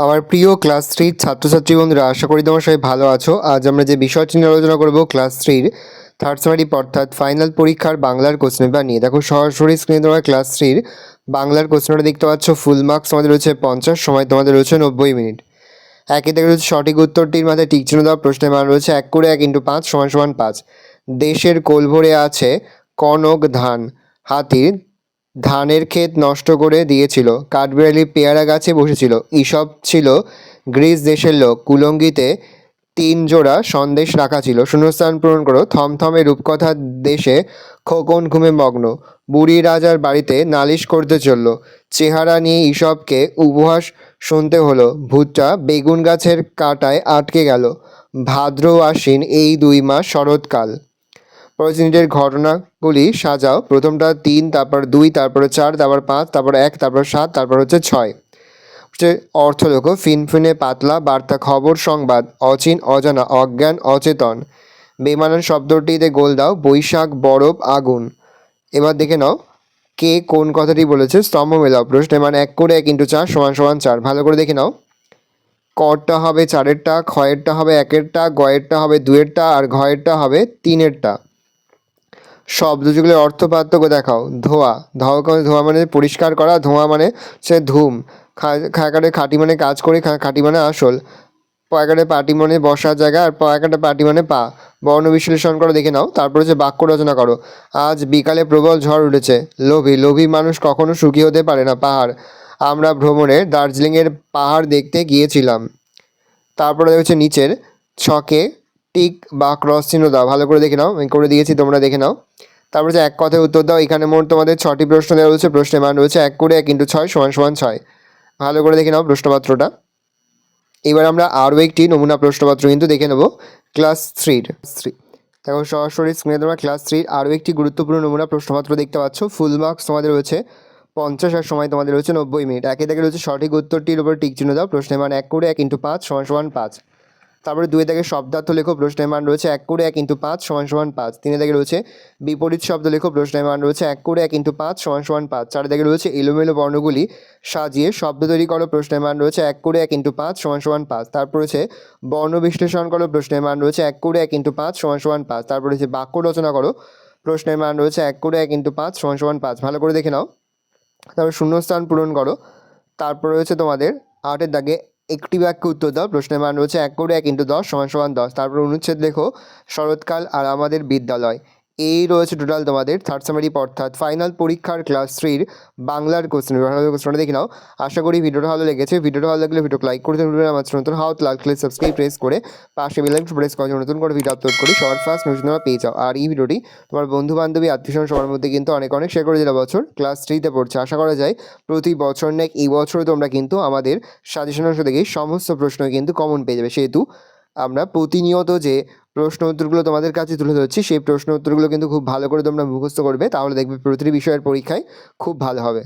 আমার প্রিয় ক্লাস থ্রির ছাত্রছাত্রী বন্ধুরা, আশা করি তোমার সবাই ভালো আছো। আজ আমরা যে বিষয়টি নিয়ে আলোচনা করব ক্লাস থ্রির থার্ড সেমিস্টার অর্থাৎ ফাইনাল পরীক্ষার বাংলার কোশ্চেন পেপার নিয়ে। দেখো সরাসরি স্ক্রিনে তোমার ক্লাস থ্রির বাংলার কোশ্চেনটা দেখতে পাচ্ছ। ফুল মার্কস তোমাদের রয়েছে 50, সময় তোমাদের রয়েছে 90 মিনিট। একে থেকে রয়েছে সঠিক উত্তরটির মাথায় টিক চিহ্ন দেওয়া, প্রশ্নের মান রয়েছে 1 করে 1 × 5 = 5। দেশের কোল ভরে আছে কনক ধান, হাতির ধানের ক্ষেত নষ্ট করে দিয়েছিল, কাঠবিড়ালি পেয়ারা গাছে বসেছিল, ঈসব ছিল গ্রিস দেশের লোক, কুলঙ্গিতে 3 জোড়া সন্দেশ রাখা ছিল। শূন্যস্থান পূরণ করো। থমথমে রূপকথা দেশে খোকন ঘুমে মগ্ন, বুড়ি রাজার বাড়িতে নালিশ করতে চলল, চেহারা নিয়ে ঈসবকে উপহাস শুনতে হলো, ভূতটা বেগুন গাছের কাঁটায় আটকে গেল, ভাদ্র আশ্বিন এই 2 মাস শরৎকাল। পরবর্তী ঘটনাগুলি সাজাও। প্রথমটা 3, তারপর 2, তারপরে 4, তারপর 5, তারপর 1, তারপর 7, তারপর হচ্ছে 6। অর্থ লেখো। ফিনফিনে পাতলা বার্তা, খবর সংবাদ, অচিন অজানা, অজ্ঞান অচেতন। বেমানান শব্দটিতে গোল দাও। বৈশাখ বরফ আগুন। এবার দেখে নাও কে কোন কথাটি বলেছে। স্তম্ভ মেলাও। প্রশ্নের মান 1 করে 1 × 4 = 4। ভালো করে দেখে নাও। কটা হবে 4-এরটা, ক্ষয়েরটা হবে 1-এরটা, গয়েরটা হবে 2-এরটা, আর ঘয়েরটা হবে 3-এরটা। শব্দ যেগুলোর অর্থ পার্থক্য দেখাও। ধোয়া, ধোয়া মানে পরিষ্কার করা, ধোঁয়া মানে সে ধুম। খাকারে খাঁটি মানে কাজ করে, খাঁটি মানে আসল। পয়াকারে পাটি মানে বসার জায়গা, আর পয়াকাটা পাটি মানে পা। বর্ণ বিশ্লেষণ করো, দেখে নাও। তারপর হচ্ছে বাক্য রচনা করো। আজ বিকালে প্রবল ঝড় উঠেছে। লোভী, লোভী মানুষ কখনো সুখী হতে পারে না। পাহাড়, আমরা ভ্রমণে দার্জিলিংয়ের পাহাড় দেখতে গিয়েছিলাম। তারপরে হচ্ছে নিচের ছকে টিক বা ক্রস চিহ্ন দাও। ভালো করে দেখে নাও, আমি করে দিয়েছি, তোমরা দেখে নাও। তারপর হচ্ছে এক কথায় উত্তর দাও। এখানে মোট তোমাদের 6টি প্রশ্ন দেওয়া রয়েছে। প্রশ্নের মান রয়েছে 1 করে 1 × 6 = 6। ভালো করে দেখে নাও প্রশ্নপত্রটা। এবার আমরা আরও একটি নমুনা প্রশ্নপত্র কিন্তু দেখে নেব ক্লাস থ্রির। দেখো সরাসরি স্ক্রিনে তোমরা ক্লাস থ্রির আরও একটি গুরুত্বপূর্ণ নমুনা প্রশ্নপত্র দেখতে পাচ্ছ। ফুল মার্কস তোমাদের রয়েছে 50, আর সময় তোমাদের রয়েছে 90 মিনিট। একে থেকে রয়েছে সঠিক উত্তরটির উপর টিক চিহ্ন দাও। প্রশ্নের মান 1 করে 1 × 5 = 5। তারপরে 2 থেকে শব্দার্থ লেখো। প্রশ্নের মান রয়েছে 1 করে 1 × 5 = 5। 3 থেকে রয়েছে বিপরীত শব্দ লেখো। প্রশ্নের মান রয়েছে 1 করে 1 × 5 = 5। 4 থেকে রয়েছে এলোমেলো বর্ণগুলি সাজিয়ে শব্দ তৈরি করো। প্রশ্নের মান রয়েছে 1 করে 1 × 5 = 5। তারপর রয়েছে বর্ণ বিশ্লেষণ করো। প্রশ্নের মান রয়েছে 1 করে 1 × 5 = 5। তারপর রয়েছে বাক্য রচনা করো। প্রশ্নের মান রয়েছে 1 করে 1 × 5 = 5। ভালো করে দেখে নাও। তারপর শূন্যস্থান পূরণ করো। তারপর রয়েছে তোমাদের 8-এর দাগে একটি বাক্যে উত্তর দাও। প্রশ্নের মান রয়েছে 1 করে 1 × 10 = 10। তারপর অনুচ্ছেদ লেখো। শরৎকাল আর আমাদের বিদ্যালয়। এই রয়েছে টোটাল তোমাদের থার্ড সেমিস্টার অর্থাৎ ফাইনাল পরীক্ষার ক্লাস থ্রির বাংলার কোশ্চেনটা দেখে নাও। আশা করি ভিডিওটা ভালো লেগেছে। ভিডিওটা ভালো লাগলে ভিডিও লাইক করতে ভুলবেন না। আমার নতুন হাত লাল ক্লিক সাবস্ক্রাইব প্রেস করে পাশে বেল আইকন প্রেস করে নতুন করে ভিডিও আপলোড করি সবার ফার্স্ট নোটিফিকেশন তোমরা পেয়ে যাও। আর এই ভিডিওটি তোমার বন্ধু বান্ধবী আত্মীয়স্বজন সবার মধ্যে কিন্তু অনেক অনেক শেয়ার করে দিলে। বছর ক্লাস থ্রিতে পড়ছে, আশা করা যায় প্রতি বছর নেক এই বছরও তোমরা কিন্তু আমাদের সাজেশন অংশ থেকে সমস্ত প্রশ্ন কিন্তু কমন পেয়ে যাবে। সেহেতু আমরা প্রতিনিয়ত যে প্রশ্ন উত্তরগুলো তোমাদের কাছে তুলে ধরছি, সেই প্রশ্ন উত্তরগুলো কিন্তু খুব ভালো করে তোমরা মুখস্থ করবে, তাহলে দেখবে প্রতিটি বিষয়ের পরীক্ষায় খুব ভালো হবে।